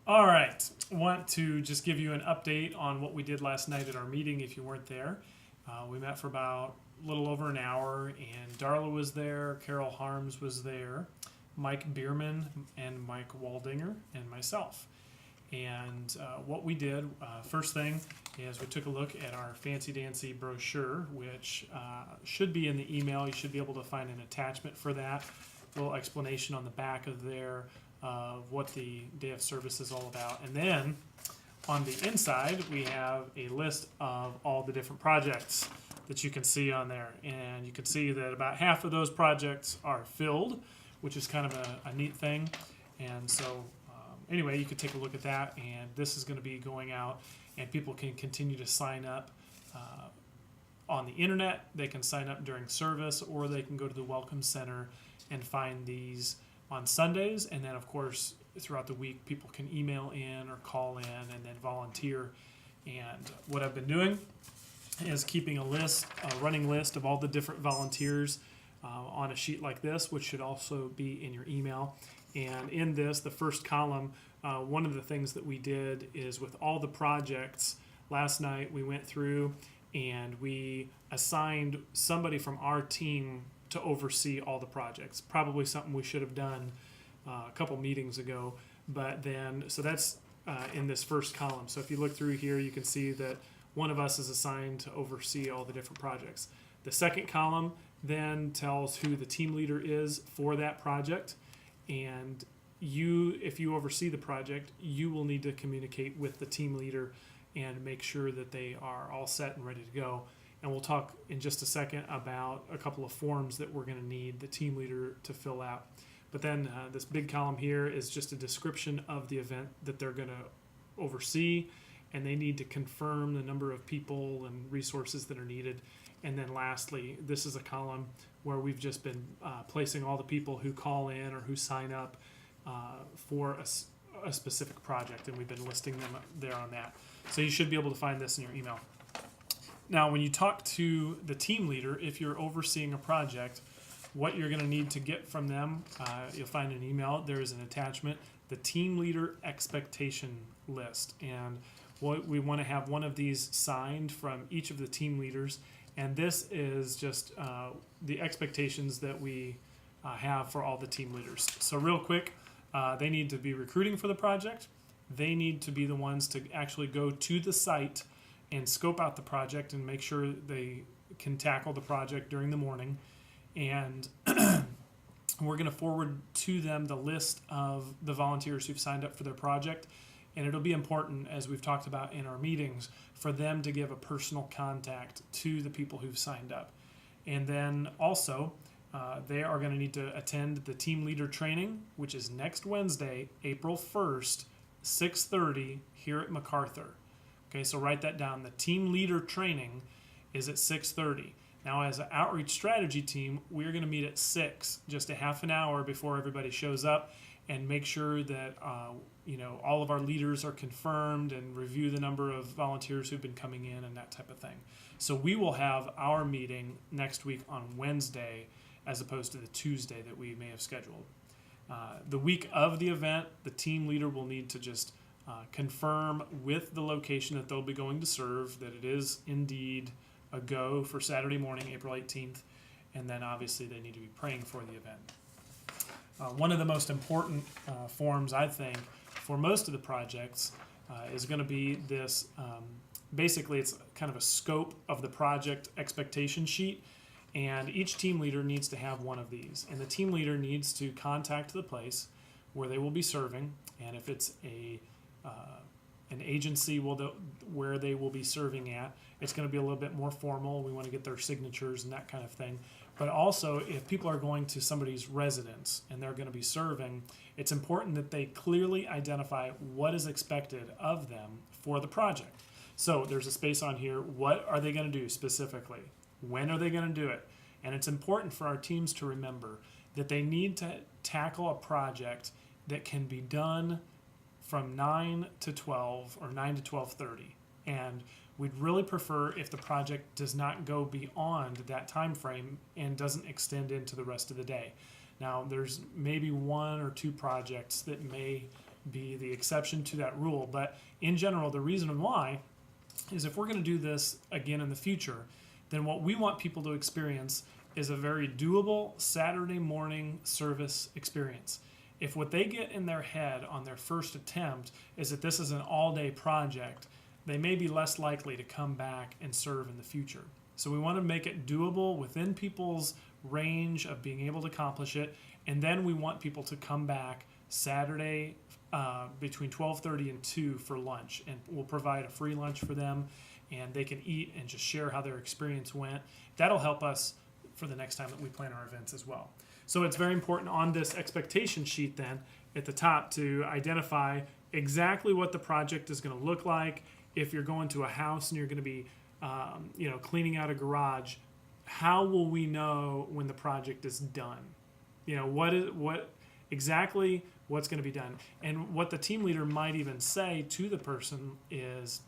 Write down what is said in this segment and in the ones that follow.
All right. Want to just give you an update on what we did last night at our meeting if you weren't there. We met for about a little over an hour, and Darla was there, Carol Harms was there, Mike Bierman, and Mike Waldinger, and myself. And what we did, first thing is we took a look at our fancy dancy brochure, which should be in the email. You should be able to find an attachment for that. A little explanation on the back of there of what the day of service is all about. And then on the inside, we have a list of all the different projects that you can see on there. And you can see that about half of those projects are filled, which is kind of a neat thing. And so anyway, you could take a look at that, and this is going to be going out, and people can continue to sign up on the internet. They can sign up during service, or they can go to the Welcome Center and find these on Sundays. And then, of course, throughout the week, people can email in or call in and then volunteer. And what I've been doing is keeping a running list of all the different volunteers on a sheet like this, which should also be in your email. And in this, the first column, one of the things that we did is with all the projects, last night we went through and we assigned somebody from our team to oversee all the projects. Probably something we should have done a couple meetings ago, but then, so that's in this first column. So if you look through here, you can see that one of us is assigned to oversee all the different projects. The second column then tells who the team leader is for that project. And if you oversee the project, you will need to communicate with the team leader and make sure that they are all set and ready to go. And we'll talk in just a second about a couple of forms that we're going to need the team leader to fill out. But then this big column here is just a description of the event that they're going to oversee, and they need to confirm the number of people and resources that are needed. And then lastly, this is a column where we've just been placing all the people who call in or who sign up for a specific project, and we've been listing them there on that. So you should be able to find this in your email. Now, when you talk to the team leader, if you're overseeing a project, what you're going to need to get from them, you'll find an email. There is an attachment, the team leader expectation list. And we want to have one of these signed from each of the team leaders. And this is just the expectations that we have for all the team leaders. So real quick, they need to be recruiting for the project. They need to be the ones to actually go to the site and scope out the project and make sure they can tackle the project during the morning. And we're going to forward to them the list of the volunteers who've signed up for their project. And it'll be important, as we've talked about in our meetings, for them to give a personal contact to the people who've signed up. And then also, they are going to need to attend the team leader training, which is next Wednesday, April 1st, 6:30 here at MacArthur. Okay, so write that down. The team leader training is at 6:30. Now, as an outreach strategy team, we're going to meet at 6, just a half an hour before everybody shows up, and make sure that all of our leaders are confirmed and review the number of volunteers who've been coming in and that type of thing. So we will have our meeting next week on Wednesday as opposed to the Tuesday that we may have scheduled. The week of the event, the team leader will need to just confirm with the location that they'll be going to serve that it is indeed a go for Saturday morning, April 18th, and then obviously they need to be praying for the event. One of the most important forms, I think, for most of the projects is going to be this. Basically, it's kind of a scope of the project expectation sheet, and each team leader needs to have one of these. And the team leader needs to contact the place where they will be serving, and if it's an agency where they will be serving at, it's going to be a little bit more formal. We want to get their signatures and that kind of thing. But also, if people are going to somebody's residence and they're going to be serving, it's important that they clearly identify what is expected of them for the project. So there's a space on here. What are they going to do specifically? When are they going to do it? And it's important for our teams to remember that they need to tackle a project that can be done from 9 to 12 or 9 to 12:30. And we'd really prefer if the project does not go beyond that time frame and doesn't extend into the rest of the day. Now, there's maybe one or two projects that may be the exception to that rule. But in general, the reason why is if we're going to do this again in the future, then what we want people to experience is a very doable Saturday morning service experience. If what they get in their head on their first attempt is that this is an all-day project, they may be less likely to come back and serve in the future. So we want to make it doable within people's range of being able to accomplish it, and then we want people to come back Saturday between 12:30 and 2 for lunch, and we'll provide a free lunch for them, and they can eat and just share how their experience went. That'll help us for the next time that we plan our events as well. So it's very important on this expectation sheet then at the top to identify exactly what the project is going to look like. If you're going to a house and you're going to be cleaning out a garage, how will we know when the project is done? Exactly what's going to be done. And what the team leader might even say to the person is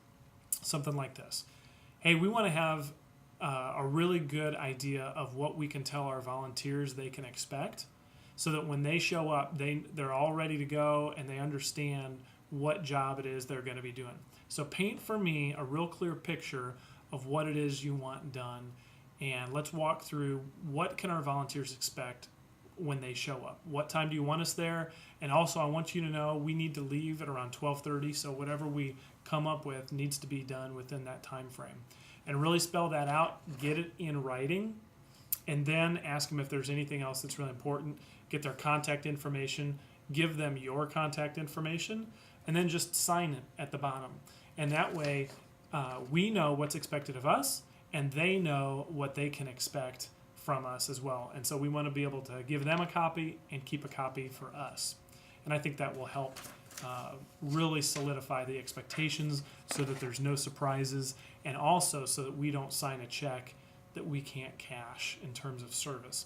something like this: hey, we want to have a really good idea of what we can tell our volunteers they can expect, so that when they show up, they're all ready to go and they understand what job it is they're going to be doing. So paint for me a real clear picture of what it is you want done, and let's walk through what can our volunteers expect when they show up. What time do you want us there? And also, I want you to know we need to leave at around 12:30, so whatever we come up with needs to be done within that time frame. And really spell that out, get it in writing, and then ask them if there's anything else that's really important. Get their contact information, give them your contact information, and then just sign it at the bottom. And that way, we know what's expected of us, and they know what they can expect from us as well. And so we want to be able to give them a copy and keep a copy for us. And I think that will help really solidify the expectations so that there's no surprises, and also so that we don't sign a check that we can't cash in terms of service.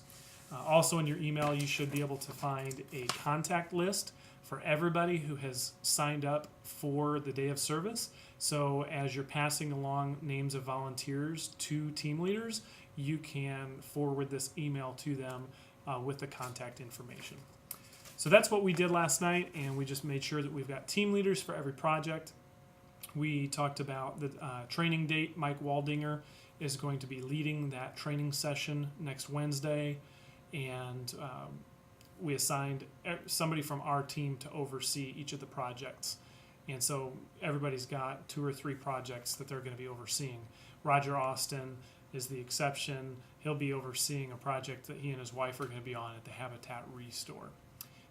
Also in your email, you should be able to find a contact list for everybody who has signed up for the day of service. So as you're passing along names of volunteers to team leaders, you can forward this email to them with the contact information. So that's what we did last night, and we just made sure that we've got team leaders for every project. We talked about the training date. Mike Waldinger is going to be leading that training session next Wednesday, and we assigned somebody from our team to oversee each of the projects. And so everybody's got 2 or 3 projects that they're going to be overseeing. Roger Austin is the exception. He'll be overseeing a project that he and his wife are going to be on at the Habitat Restore.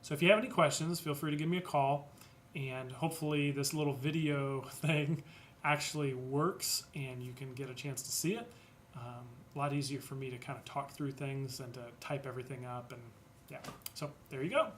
So if you have any questions, feel free to give me a call, and hopefully this little video thing actually works and you can get a chance to see it. A lot easier for me to kind of talk through things and to type everything up, and yeah. So there you go.